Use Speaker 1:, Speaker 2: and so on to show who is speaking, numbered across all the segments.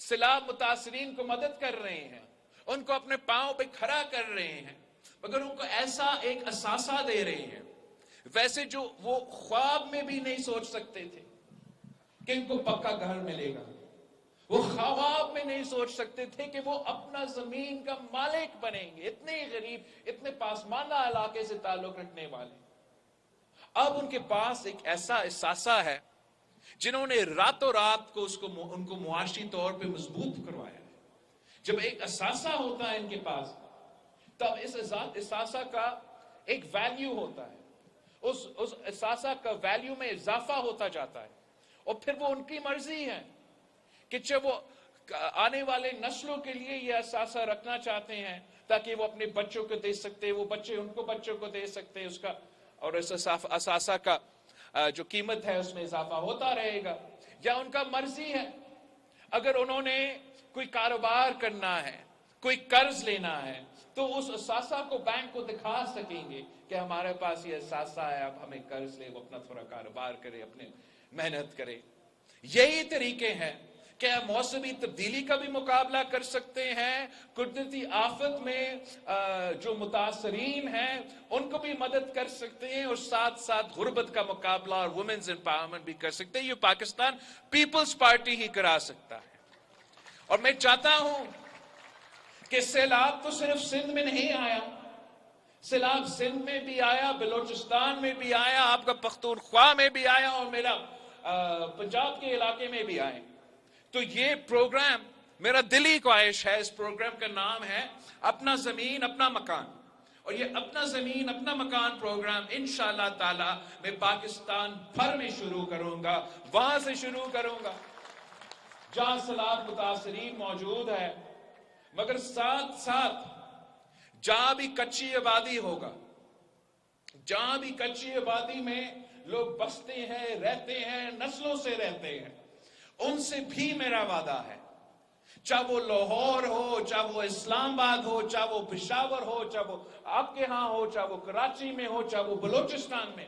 Speaker 1: سیلاب متاثرین کو مدد کر رہے ہیں، ان کو اپنے پاؤں پہ کھڑا کر رہے ہیں، مگر ان کو ایسا ایک اثاثہ دے رہے ہیں ویسے جو وہ خواب میں بھی نہیں سوچ سکتے تھے کہ ان کو پکا گھر ملے گا، وہ خواب میں نہیں سوچ سکتے تھے کہ وہ اپنا زمین کا مالک بنیں گے، اتنے غریب، اتنے پاسماندہ علاقے سے تعلق رکھنے والے۔ اب ان کے پاس ایک ایسا اثاثہ ہے جنہوں نے راتوں رات کو ان کو معاشی طور پہ مضبوط کروایا ہے۔ جب ایک اثاثہ ہوتا ہے ان کے پاس، تب اس اثاثہ کا ایک ویلیو ہوتا ہے، اس اثاثہ کا ویلیو میں اضافہ ہوتا جاتا ہے، اور پھر وہ ان کی مرضی ہے کہ جب وہ آنے والے نسلوں کے لیے یہ اثاثہ رکھنا چاہتے ہیں تاکہ وہ اپنے بچوں کو دے سکتے، وہ بچے ان کو بچوں کو دے سکتے، اس کا اور اس اثاثہ کا جو قیمت ہے اس میں اضافہ ہوتا رہے گا، یا ان کا مرضی ہے اگر انہوں نے کوئی کاروبار کرنا ہے، کوئی قرض لینا ہے، تو اس اثاثہ کو بینک کو دکھا سکیں گے کہ ہمارے پاس یہ اثاثہ ہے، اب ہمیں قرض لے، وہ اپنا تھوڑا کاروبار کرے، اپنے محنت کرے۔ یہی طریقے ہیں کہ موسمی تبدیلی کا بھی مقابلہ کر سکتے ہیں، قدرتی آفت میں جو متاثرین ہیں ان کو بھی مدد کر سکتے ہیں، اور ساتھ ساتھ غربت کا مقابلہ اور وومنز امپاورمنٹ بھی کر سکتے ہیں۔ یہ پاکستان پیپلز پارٹی ہی کرا سکتا ہے۔ اور میں چاہتا ہوں کہ سیلاب تو صرف سندھ میں نہیں آیا، سیلاب سندھ میں بھی آیا، بلوچستان میں بھی آیا، آپ کا پختونخوا میں بھی آیا، اور میرا پنجاب کے علاقے میں بھی آئے۔ تو یہ پروگرام میرا دلی خواہش ہے، اس پروگرام کا نام ہے اپنا زمین اپنا مکان، اور یہ اپنا زمین اپنا مکان پروگرام انشاءاللہ تعالی میں پاکستان بھر میں شروع کروں گا، وہاں سے شروع کروں گا جہاں سیلاب متاثرین موجود ہے، مگر ساتھ ساتھ جہاں بھی کچی آبادی ہوگا، جہاں بھی کچی آبادی میں لوگ بستے ہیں، رہتے ہیں، نسلوں سے رہتے ہیں، ان سے بھی میرا وعدہ ہے، چاہے وہ لاہور ہو، چاہے وہ اسلام آباد ہو، چاہے وہ پشاور ہو، چاہے وہ آپ کے ہاں ہو، چاہے وہ کراچی میں ہو، چاہے وہ بلوچستان میں،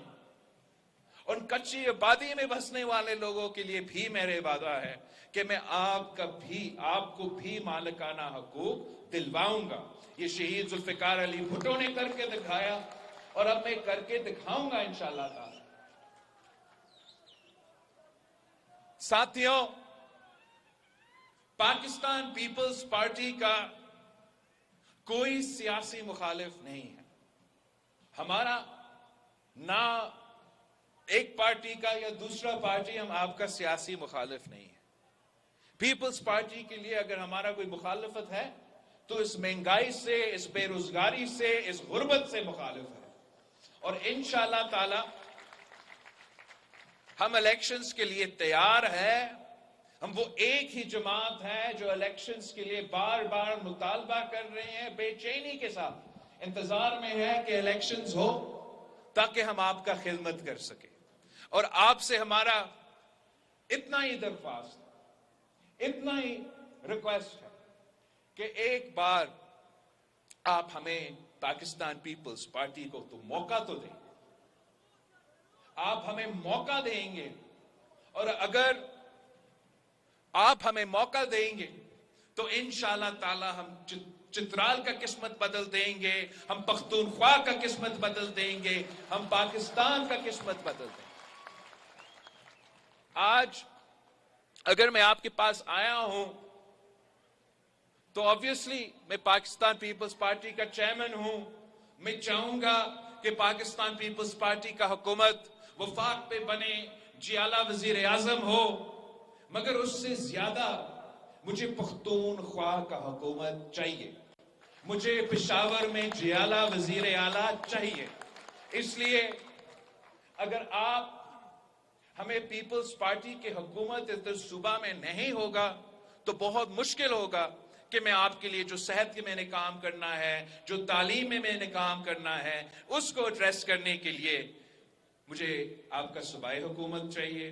Speaker 1: ان کچی آبادی میں بسنے والے لوگوں کے لیے بھی میرے وعدہ ہے کہ میں آپ کو بھی مالکانہ حقوق دلواؤں گا۔ یہ شہید ذوالفقار علی بھٹو نے کر کے دکھایا، اور اب میں کر کے دکھاؤں گا انشاءاللہ تعالی۔ ساتھیوں، پاکستان پیپلز پارٹی کا کوئی سیاسی مخالف نہیں ہے، ہمارا نہ ایک پارٹی کا یا دوسرا پارٹی، ہم آپ کا سیاسی مخالف نہیں ہے۔ پیپلز پارٹی کے لیے اگر ہمارا کوئی مخالفت ہے تو اس مہنگائی سے، اس بے روزگاری سے، اس غربت سے مخالف ہے، اور انشاءاللہ تعالی ہم الیکشنز کے لیے تیار ہیں۔ ہم وہ ایک ہی جماعت ہے جو الیکشنز کے لیے بار بار مطالبہ کر رہے ہیں، بے چینی کے ساتھ انتظار میں ہے کہ الیکشنز ہو تاکہ ہم آپ کا خدمت کر سکیں، اور آپ سے ہمارا اتنا ہی درخواست، اتنا ہی ریکویسٹ ہے کہ ایک بار آپ ہمیں پاکستان پیپلز پارٹی کو تو موقع تو دیں، آپ ہمیں موقع دیں گے، اور اگر آپ ہمیں موقع دیں گے تو انشاءاللہ تعالی ہم چترال کا قسمت بدل دیں گے، ہم پختونخوا کا قسمت بدل دیں گے، ہم پاکستان کا قسمت بدل دیں گے۔ آج اگر میں آپ کے پاس آیا ہوں تو obviously میں پاکستان پیپلز پارٹی کا چیئرمین ہوں، میں چاہوں گا کہ پاکستان پیپلز پارٹی کا حکومت وفاق پہ بنے، جیالہ وزیر اعظم ہو، مگر اس سے زیادہ مجھے پختونخوا کا حکومت چاہیے، مجھے پشاور میں جیالہ وزیر اعلیٰ چاہیے۔ اس لیے اگر آپ ہمیں پیپلز پارٹی کے حکومت اس صوبہ میں نہیں ہوگا تو بہت مشکل ہوگا کہ میں آپ کے لیے جو صحت کے میں نے کام کرنا ہے، جو تعلیم میں نے کام کرنا ہے، اس کو ایڈریس کرنے کے لیے مجھے آپ کا صوبائی حکومت چاہیے۔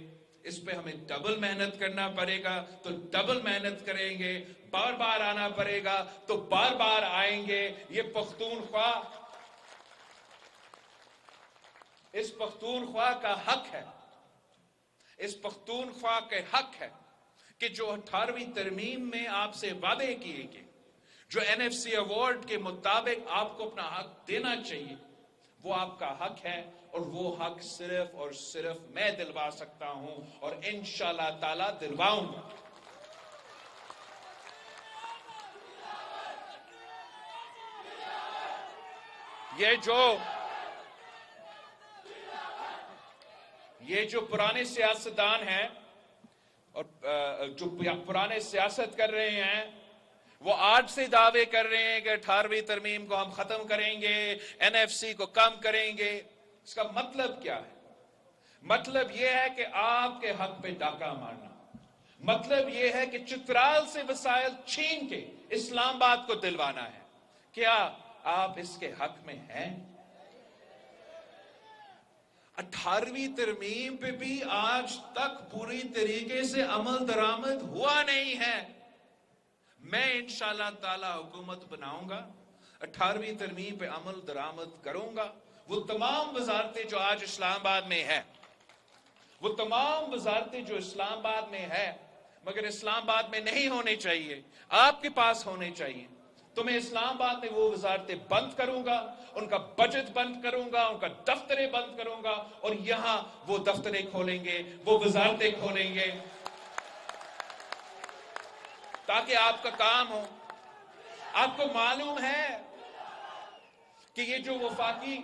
Speaker 1: اس پہ ہمیں ڈبل محنت کرنا پڑے گا تو ڈبل محنت کریں گے، بار بار آنا پڑے گا تو بار بار آئیں گے۔ یہ پختونخوا، اس پختونخوا کا حق ہے، اس پختونخوا کے حق ہے کہ جو 18ویں ترمیم میں آپ سے وعدے کیے گئے، جو NFC ایوارڈ کے مطابق آپ کو اپنا حق دینا چاہیے، وہ آپ کا حق ہے، اور وہ حق صرف اور صرف میں دلوا سکتا ہوں، اور انشاءاللہ تعالی دلواؤں گا۔ یہ جو پرانے سیاستدان ہیں اور جو پرانے سیاست کر رہے ہیں، وہ آج سے دعوے کر رہے ہیں کہ 18ویں ترمیم کو ہم ختم کریں گے، NFC کو کم کریں گے۔ اس کا مطلب کیا ہے؟ مطلب یہ ہے کہ آپ کے حق پہ ڈاکہ مارنا، مطلب یہ ہے کہ چترال سے وسائل چھین کے اسلام آباد کو دلوانا ہے۔ کیا آپ اس کے حق میں ہیں؟ 18ویں ترمیم پہ بھی آج تک پوری طریقے سے عمل درآمد ہوا نہیں ہے۔ میں انشاءاللہ تعالی حکومت بناؤں گا، 18ویں ترمیم پہ عمل درآمد کروں گا۔ وہ تمام وزارتیں جو آج اسلام آباد میں ہیں، وہ تمام وزارتیں جو اسلام آباد میں ہے مگر اسلام آباد میں نہیں ہونے چاہیے، آپ کے پاس ہونے چاہیے، تو میں اسلام آباد میں وہ وزارتیں بند کروں گا، ان کا بجٹ بند کروں گا، ان کا دفتریں بند کروں گا، اور یہاں وہ دفتریں کھولیں گے، وہ وزارتیں کھولیں گے، تاکہ آپ کا کام ہو۔ آپ کو معلوم ہے کہ یہ جو وفاقی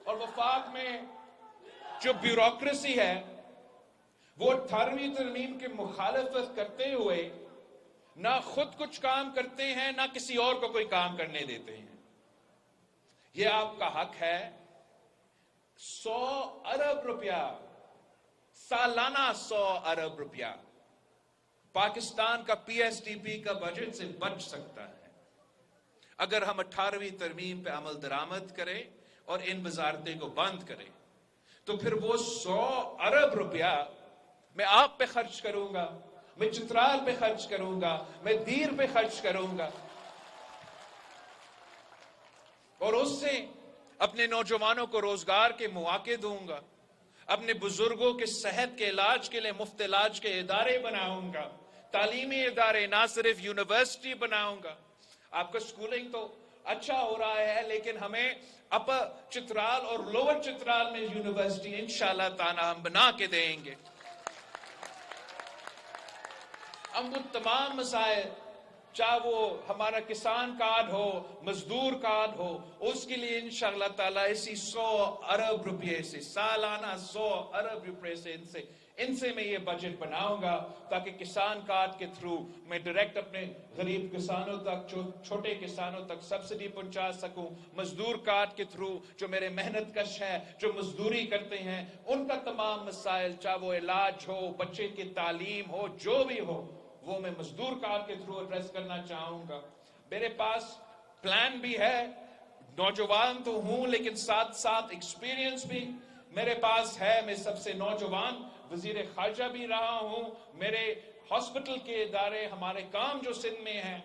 Speaker 1: اور وفاق میں جو بیوروکریسی ہے، وہ 18ویں ترمیم کی مخالفت کرتے ہوئے نہ خود کچھ کام کرتے ہیں، نہ کسی اور کو کوئی کام کرنے دیتے ہیں۔ یہ آپ کا حق ہے۔ 100 ارب روپیہ سالانہ، 100 ارب روپیہ پاکستان کا PSDP کا بجٹ سے بچ سکتا ہے اگر ہم 18ویں ترمیم پہ عمل درآمد کریں اور ان وزارتیں کو بند کریں۔ تو پھر وہ 100 ارب روپیہ میں آپ پہ خرچ کروں گا، میں چترال پہ خرچ کروں گا، میں دیر پہ خرچ کروں گا، اور اس سے اپنے نوجوانوں کو روزگار کے مواقع دوں گا، اپنے بزرگوں کے صحت کے علاج کے لیے مفت علاج کے ادارے بناؤں گا، تعلیمی ادارے نہ صرف یونیورسٹی بناؤں گا۔ آپ کا سکولنگ تو اچھا ہو رہا ہے، لیکن ہمیں اپر چترال اور لوور چترال میں یونیورسٹی انشاءاللہ تعالی ہم بنا کے دیں گے۔ ہم وہ تمام مسائل، چاہے وہ ہمارا کسان کارڈ ہو، مزدور کارڈ ہو، اس کے لیے انشاءاللہ تعالی اسی 100 ارب روپے سے، سالانہ 100 ارب روپے سے ان سے میں یہ بجٹ بناؤں گا، تاکہ کسان کارڈ کے تھرو میں ڈائریکٹ اپنے غریب کسانوں تک، چھوٹے کسانوں تک سبسڈی پہنچا سکوں، مزدور کارڈ کے تھرو جو میرے محنت کش ہیں، جو مزدوری کرتے ہیں، ان کا تمام مسائل، چاہے وہ علاج ہو، بچے کی تعلیم ہو، جو بھی ہو، وہ میں مزدور کارڈ کے تھرو ایڈریس کرنا چاہوں گا۔ میرے پاس پلان بھی ہے، نوجوان تو ہوں لیکن ساتھ ساتھ ایکسپیرینس بھی میرے پاس ہے۔ میں سب سے نوجوان وزیر خارجہ بھی رہا ہوں۔ میرے ہاسپٹل کے ادارے، ہمارے کام جو سندھ میں ہیں،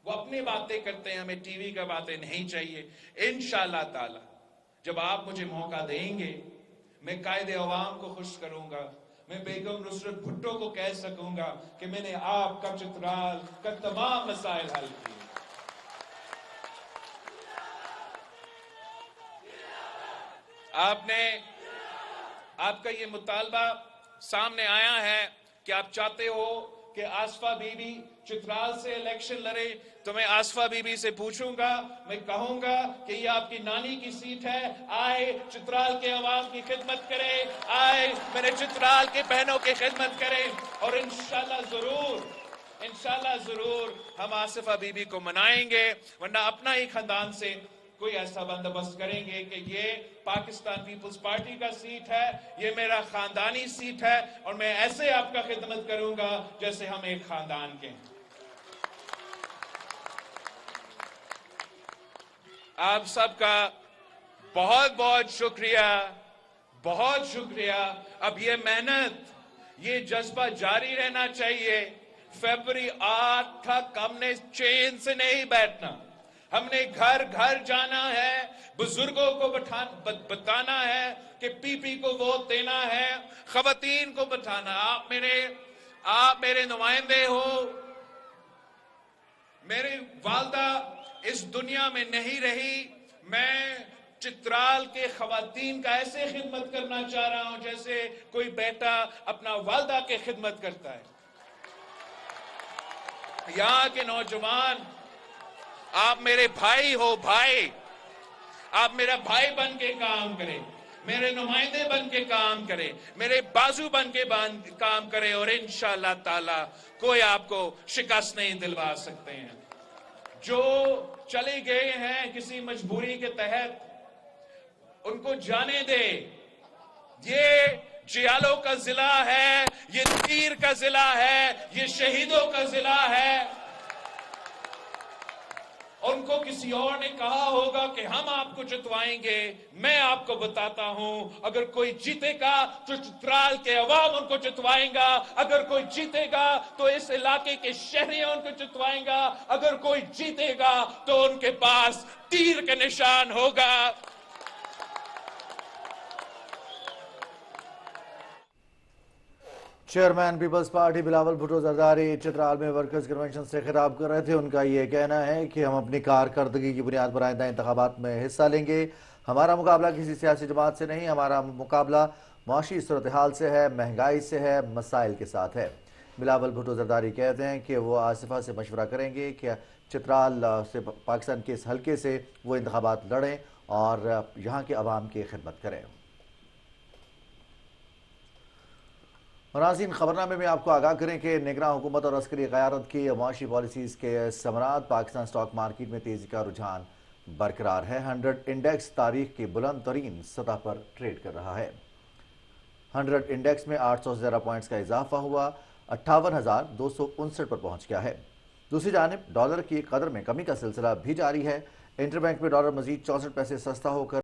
Speaker 1: وہ اپنی باتیں کرتے ہیں، ہمیں ٹی وی کا باتیں نہیں چاہیے۔ انشاءاللہ تعالی جب آپ مجھے موقع دیں گے، میں قائد عوام کو خوش کروں گا، میں بیگم نصرت بھٹو کو کہہ سکوں گا کہ میں نے آپ کا چترال کا تمام مسائل حل کیے۔ آپ کا یہ مطالبہ سامنے آیا ہے کہ آپ چاہتے ہو کہ آصفہ بی بی چترال سے الیکشن لڑے، تو میں آصفہ بی بی سے پوچھوں گا، میں کہوں گا کہ یہ آپ کی نانی کی سیٹ ہے، آئے چترال کے عوام کی خدمت کرے، آئے میرے چترال کے بہنوں کی خدمت کرے، اور انشاءاللہ ضرور ہم آصفہ بی بی کو منائیں گے، ورنہ اپنا ہی خاندان سے کوئی ایسا بندوبست کریں گے کہ یہ پاکستان پیپلز پارٹی کا سیٹ ہے، یہ میرا خاندانی سیٹ ہے، اور میں ایسے آپ کا خدمت کروں گا جیسے ہم ایک خاندان کے ہیں۔ آپ سب کا بہت بہت شکریہ، بہت شکریہ۔ اب یہ محنت، یہ جذبہ جاری رہنا چاہیے۔ فیبری 8 تک ہم نے چین سے نہیں بیٹھنا، ہم نے گھر گھر جانا ہے، بزرگوں کو بتانا ہے کہ پی پی کو ووٹ دینا ہے، خواتین کو بتانا۔ آپ میرے آپ میرے نمائندے ہو. میری والدہ اس دنیا میں نہیں رہی. میں چترال کے خواتین کا ایسے خدمت کرنا چاہ رہا ہوں جیسے کوئی بیٹا اپنا والدہ کی خدمت کرتا ہے. یہاں کے نوجوان، آپ میرے بھائی ہو. بھائی، آپ میرا بھائی بن کے کام کریں، میرے نمائندے بن کے کام کریں، میرے بازو بن کے کام کریں، اور انشاءاللہ تعالی کوئی آپ کو شکست نہیں دلوا سکتے ہیں. جو چلے گئے ہیں کسی مجبوری کے تحت، ان کو جانے دے. یہ جیالوں کا ضلع ہے، یہ تیر کا ضلع ہے، یہ شہیدوں کا ضلع ہے. ان کو کسی اور نے کہا ہوگا کہ ہم آپ کو جتوائیں گے. میں آپ کو بتاتا ہوں، اگر کوئی جیتے گا تو چترال کے عوام ان کو جتوائیں گا. اگر کوئی جیتے گا تو اس علاقے کے شہری ان کو جتوائیں گا. اگر کوئی جیتے گا تو ان کے پاس تیر کا نشان ہوگا.
Speaker 2: چیئرمین پیپلز پارٹی بلاول بھٹو زرداری چترال میں ورکرز کنونشن سے خطاب کر رہے تھے. ان کا یہ کہنا ہے کہ ہم اپنی کارکردگی کی بنیاد پر آئندہ انتخابات میں حصہ لیں گے. ہمارا مقابلہ کسی سیاسی جماعت سے نہیں، ہمارا مقابلہ معاشی صورتحال سے ہے، مہنگائی سے ہے، مسائل کے ساتھ ہے. بلاول بھٹو زرداری کہتے ہیں کہ وہ آصفہ سے مشورہ کریں گے کہ چترال سے پاکستان کے اس حلقے سے وہ انتخابات لڑیں اور یہاں کے عوام کی خدمت کریں. ناظرین، خبرنامے میں آپ کو آگاہ کریں کہ نگراں حکومت اور عسکری قیادت کی معاشی پالیسیز کے ثمرات. پاکستان سٹاک مارکیٹ میں تیزی کا رجحان برقرار ہے. 100 انڈیکس تاریخ کی بلند ترین سطح پر ٹریڈ کر رہا ہے. 100 انڈیکس میں 800 سے زیادہ پوائنٹس کا اضافہ ہوا، 58,259 پر پہنچ گیا ہے. دوسری جانب ڈالر کی قدر میں کمی کا سلسلہ بھی جاری ہے. انٹر بینک میں ڈالر مزید 64 پیسے سستا ہو کر